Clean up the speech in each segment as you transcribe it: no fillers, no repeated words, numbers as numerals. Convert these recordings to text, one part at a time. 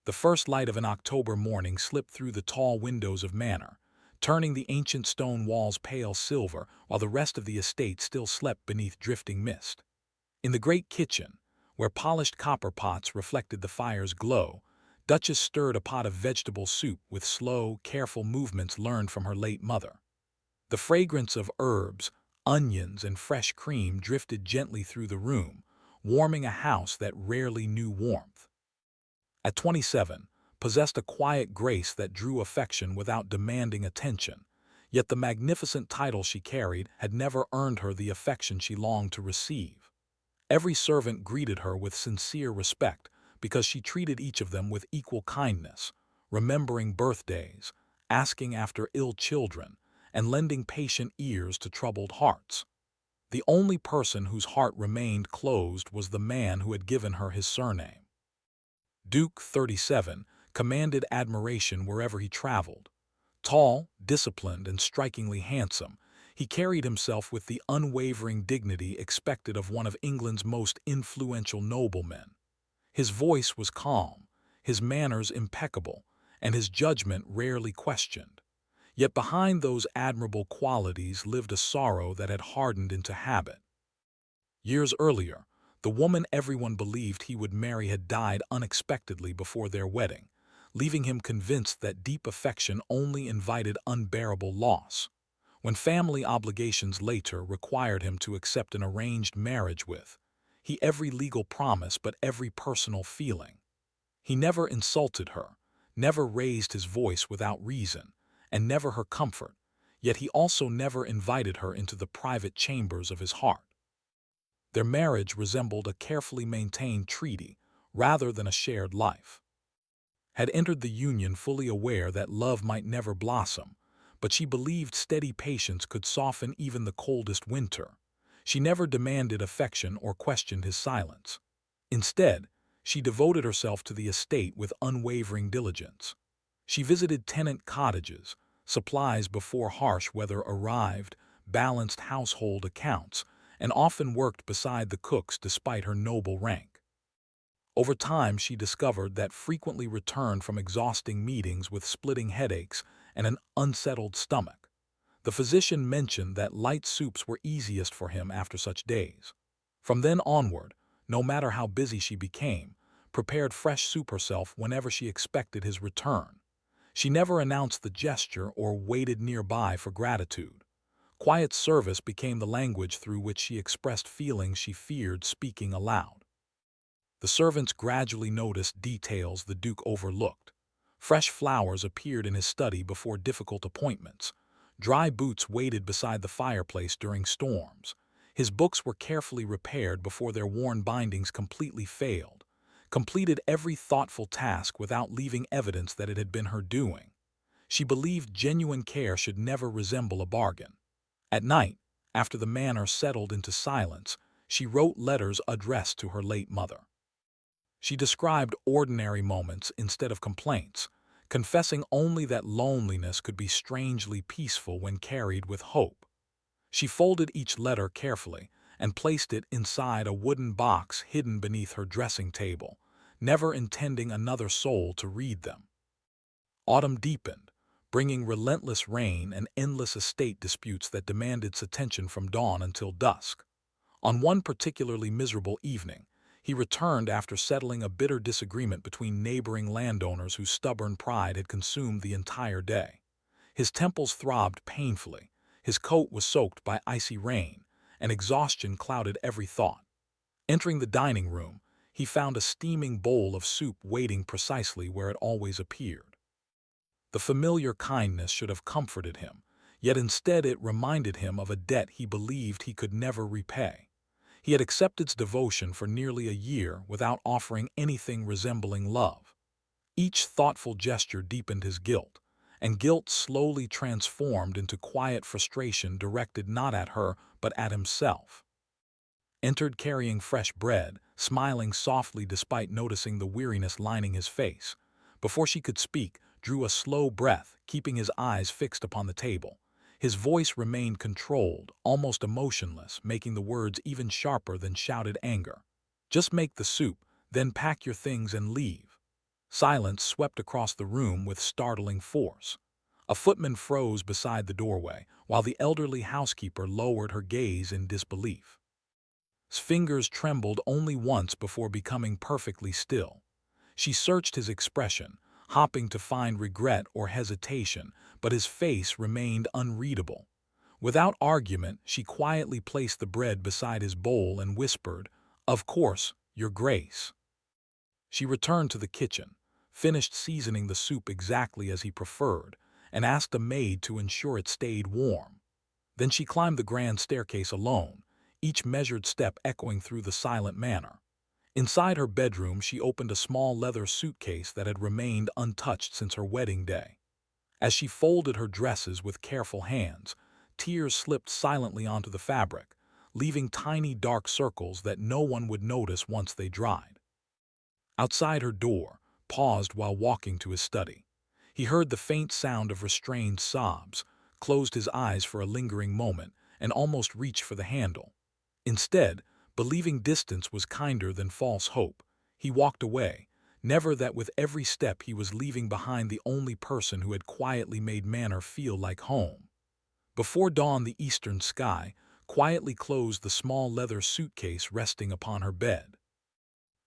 The first light of an October morning slipped through the tall windows of Manor, turning the ancient stone walls pale silver while the rest of the estate still slept beneath drifting mist. In the great kitchen, where polished copper pots reflected the fire's glow, Duchess stirred a pot of vegetable soup with slow, careful movements learned from her late mother. The fragrance of herbs, onions, and fresh cream drifted gently through the room, warming a house that rarely knew warmth. At 27, possessed a quiet grace that drew affection without demanding attention, yet the magnificent title she carried had never earned her the affection she longed to receive. Every servant greeted her with sincere respect because she treated each of them with equal kindness, remembering birthdays, asking after ill children, and lending patient ears to troubled hearts. The only person whose heart remained closed was the man who had given her his surname. Duke 37 commanded admiration wherever he traveled. Tall, disciplined, and strikingly handsome, he carried himself with the unwavering dignity expected of one of England's most influential noblemen. His voice was calm, his manners impeccable, and his judgment rarely questioned. Yet behind those admirable qualities lived a sorrow that had hardened into habit. Years earlier, the woman everyone believed he would marry had died unexpectedly before their wedding, leaving him convinced that deep affection only invited unbearable loss. When family obligations later required him to accept an arranged marriage with, he every legal promise but every personal feeling. He never insulted her, never raised his voice without reason, and never her comfort, yet he also never invited her into the private chambers of his heart. Their marriage resembled a carefully maintained treaty rather than a shared life. Had entered the union fully aware that love might never blossom, but she believed steady patience could soften even the coldest winter. She never demanded affection or questioned his silence. Instead, she devoted herself to the estate with unwavering diligence. She visited tenant cottages, supplies before harsh weather arrived, balanced household accounts, and often worked beside the cooks despite her noble rank. Over time, she discovered that frequently returned from exhausting meetings with splitting headaches and an unsettled stomach. The physician mentioned that light soups were easiest for him after such days. From then onward, no matter how busy she became, prepared fresh soup herself whenever she expected his return. She never announced the gesture or waited nearby for gratitude. Quiet service became the language through which she expressed feelings she feared speaking aloud. The servants gradually noticed details the Duke overlooked. Fresh flowers appeared in his study before difficult appointments. Dry boots waited beside the fireplace during storms. His books were carefully repaired before their worn bindings completely failed. Completed every thoughtful task without leaving evidence that it had been her doing. She believed genuine care should never resemble a bargain. At night, after the manor settled into silence, she wrote letters addressed to her late mother. She described ordinary moments instead of complaints, confessing only that loneliness could be strangely peaceful when carried with hope. She folded each letter carefully and placed it inside a wooden box hidden beneath her dressing table, never intending another soul to read them. Autumn deepened, bringing relentless rain and endless estate disputes that demanded its attention from dawn until dusk. On one particularly miserable evening, he returned after settling a bitter disagreement between neighboring landowners whose stubborn pride had consumed the entire day. His temples throbbed painfully, his coat was soaked by icy rain, and exhaustion clouded every thought. Entering the dining room, he found a steaming bowl of soup waiting precisely where it always appeared. The familiar kindness should have comforted him, yet instead it reminded him of a debt he believed he could never repay. He had accepted its devotion for nearly a year without offering anything resembling love. Each thoughtful gesture deepened his guilt, and guilt slowly transformed into quiet frustration directed not at her but at himself. Entered carrying fresh bread, smiling softly despite noticing the weariness lining his face. Before she could speak, drew a slow breath, keeping his eyes fixed upon the table. His voice remained controlled, almost emotionless, making the words even sharper than shouted anger. "Just make the soup, then pack your things and leave." Silence swept across the room with startling force. A footman froze beside the doorway, while the elderly housekeeper lowered her gaze in disbelief. His fingers trembled only once before becoming perfectly still. She searched his expression, hoping to find regret or hesitation, but his face remained unreadable. Without argument, she quietly placed the bread beside his bowl and whispered, "Of course, Your Grace." She returned to the kitchen, finished seasoning the soup exactly as he preferred, and asked a maid to ensure it stayed warm. Then she climbed the grand staircase alone, each measured step echoing through the silent manor. Inside her bedroom, she opened a small leather suitcase that had remained untouched since her wedding day. As she folded her dresses with careful hands, tears slipped silently onto the fabric, leaving tiny dark circles that no one would notice once they dried. Outside her door, paused while walking to his study. He heard the faint sound of restrained sobs, closed his eyes for a lingering moment, and almost reached for the handle. Instead, believing distance was kinder than false hope, he walked away, never that with every step he was leaving behind the only person who had quietly made Manor feel like home. Before dawn, the eastern sky quietly closed the small leather suitcase resting upon her bed.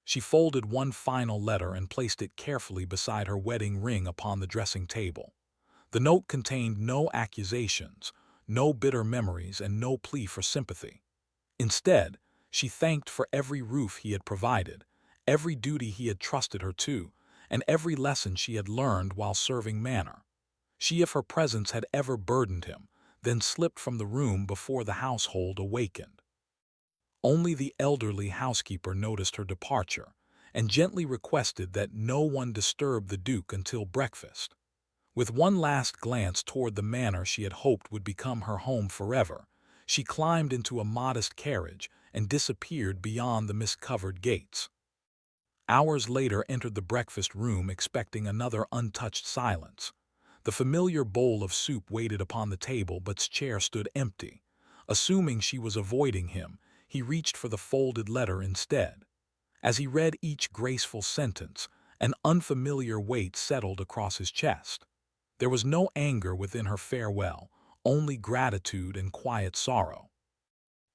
She folded one final letter and placed it carefully beside her wedding ring upon the dressing table. The note contained no accusations, no bitter memories, and no plea for sympathy. Instead, she thanked for every roof he had provided, every duty he had trusted her to, and every lesson she had learned while serving Manor. She, if her presence had ever burdened him, then slipped from the room before the household awakened. Only the elderly housekeeper noticed her departure, and gently requested that no one disturb the Duke until breakfast. With one last glance toward the manor she had hoped would become her home forever, she climbed into a modest carriage and disappeared beyond the mist-covered gates. Hours later entered the breakfast room expecting another untouched silence. The familiar bowl of soup waited upon the table, but his chair stood empty. Assuming she was avoiding him, he reached for the folded letter instead. As he read each graceful sentence, an unfamiliar weight settled across his chest. There was no anger within her farewell, only gratitude and quiet sorrow.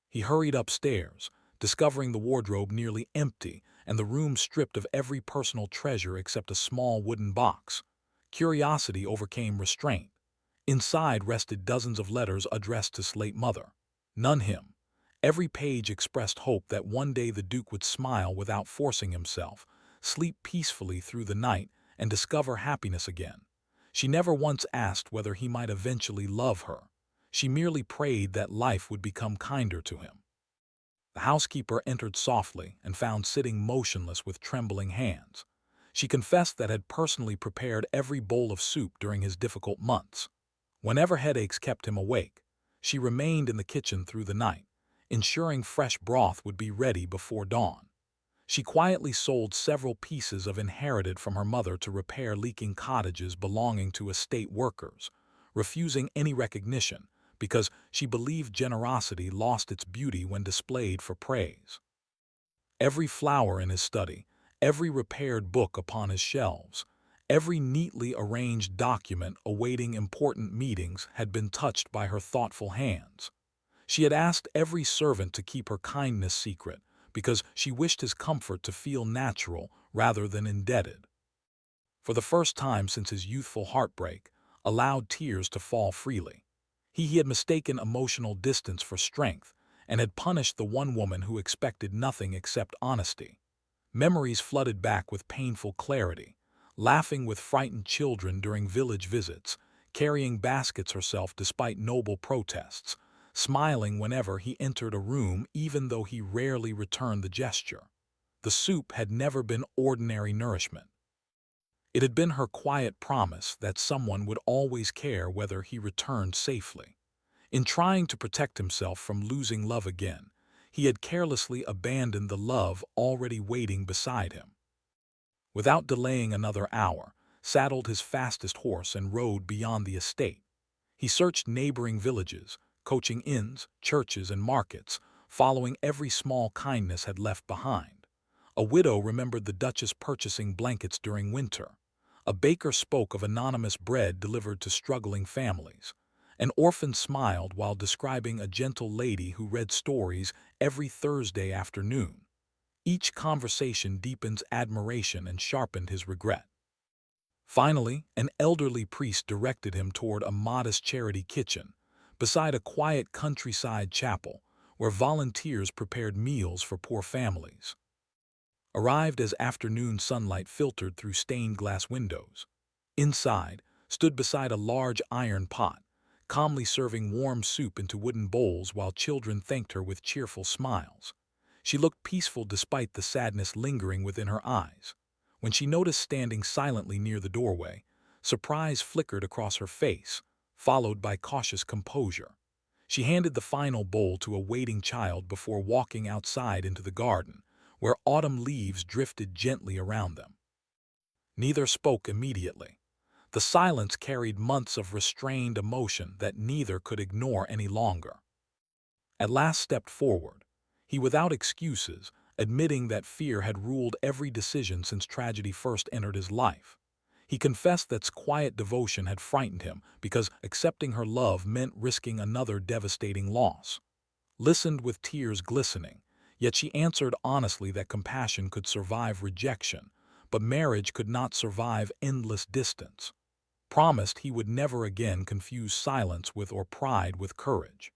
He hurried upstairs, discovering the wardrobe nearly empty and the room stripped of every personal treasure except a small wooden box. Curiosity overcame restraint. Inside rested dozens of letters addressed to his late mother. None him. Every page expressed hope that one day the Duke would smile without forcing himself, sleep peacefully through the night, and discover happiness again. She never once asked whether he might eventually love her. She merely prayed that life would become kinder to him. The housekeeper entered softly and found sitting motionless with trembling hands. She confessed that had personally prepared every bowl of soup during his difficult months. Whenever headaches kept him awake, she remained in the kitchen through the night, ensuring fresh broth would be ready before dawn. She quietly sold several pieces of inherited from her mother to repair leaking cottages belonging to estate workers, refusing any recognition because she believed generosity lost its beauty when displayed for praise. Every flower in his study, every repaired book upon his shelves, every neatly arranged document awaiting important meetings had been touched by her thoughtful hands. She had asked every servant to keep her kindness secret because she wished his comfort to feel natural rather than indebted. For the first time since his youthful heartbreak, allowed tears to fall freely. He had mistaken emotional distance for strength and had punished the one woman who expected nothing except honesty. Memories flooded back with painful clarity, laughing with frightened children during village visits, carrying baskets herself despite noble protests, smiling whenever he entered a room even though he rarely returned the gesture. The soup had never been ordinary nourishment. It had been her quiet promise that someone would always care whether he returned safely. In trying to protect himself from losing love again, he had carelessly abandoned the love already waiting beside him. Without delaying another hour, saddled his fastest horse and rode beyond the estate. He searched neighboring villages, coaching inns, churches, and markets, following every small kindness had left behind. A widow remembered the Duchess purchasing blankets during winter. A baker spoke of anonymous bread delivered to struggling families. An orphan smiled while describing a gentle lady who read stories every Thursday afternoon. Each conversation deepened admiration and sharpened his regret. Finally, an elderly priest directed him toward a modest charity kitchen, beside a quiet countryside chapel, where volunteers prepared meals for poor families. Arrived as afternoon sunlight filtered through stained glass windows. Inside, stood beside a large iron pot, calmly serving warm soup into wooden bowls while children thanked her with cheerful smiles. She looked peaceful despite the sadness lingering within her eyes. When she noticed standing silently near the doorway, surprise flickered across her face, followed by cautious composure. She handed the final bowl to a waiting child before walking outside into the garden, where autumn leaves drifted gently around them. Neither spoke immediately. The silence carried months of restrained emotion that neither could ignore any longer. At last stepped forward, he without excuses, admitting that fear had ruled every decision since tragedy first entered his life. He confessed that quiet devotion had frightened him because accepting her love meant risking another devastating loss. Listened with tears glistening, yet she answered honestly that compassion could survive rejection, but marriage could not survive endless distance. Promised he would never again confuse silence with or pride with courage.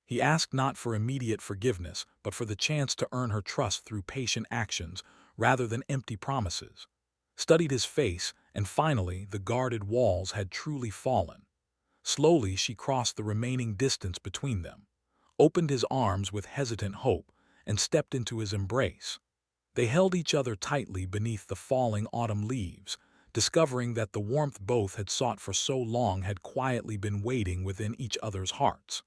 He asked not for immediate forgiveness, but for the chance to earn her trust through patient actions rather than empty promises. Studied his face, and finally the guarded walls had truly fallen. Slowly she crossed the remaining distance between them, opened his arms with hesitant hope, and stepped into his embrace. They held each other tightly beneath the falling autumn leaves, discovering that the warmth both had sought for so long had quietly been waiting within each other's hearts.